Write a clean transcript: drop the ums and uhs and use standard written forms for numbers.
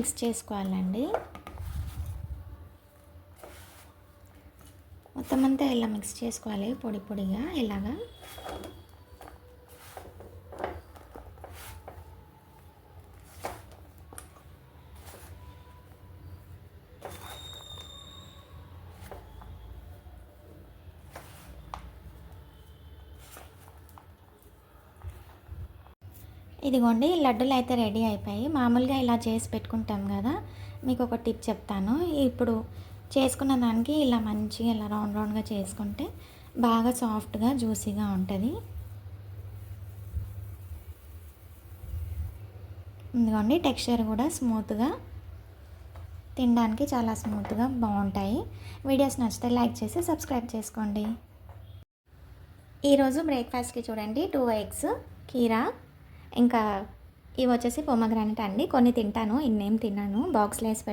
Mix చేసుకోవాలండి. మొత్తం అంతా ఇలా మిక్స్ చేసుకోవాలి పొడి పొడిగా ఇలాగా. ఇదిగోండి లడ్డూలు అయితే రెడీ అయిపోయాయి. మామూలుగా ఇలా చేసి పెట్టుకుంటాం కదా, మీకు ఒక టిప్ చెప్తాను. ఇప్పుడు చేసుకున్న దానికి ఇలా మంచిగా ఇలా రౌండ్ రౌండ్గా చేసుకుంటే బాగా సాఫ్ట్గా జ్యూసీగా ఉంటుంది. ఇదిగోండి టెక్స్చర్ కూడా స్మూత్గా, తినడానికి చాలా స్మూత్గా బాగుంటాయి. వీడియోస్ నచ్చితే లైక్ చేసి సబ్స్క్రైబ్ చేసుకోండి. ఈరోజు బ్రేక్ఫాస్ట్కి చూడండి 2 ఎగ్స్, కీరా, ఇంకా ఇవి వచ్చేసి పొమగ్రానైట్ అండి. కొన్ని తింటాను, ఇన్నేం తిన్నాను, బాక్స్లో వేసి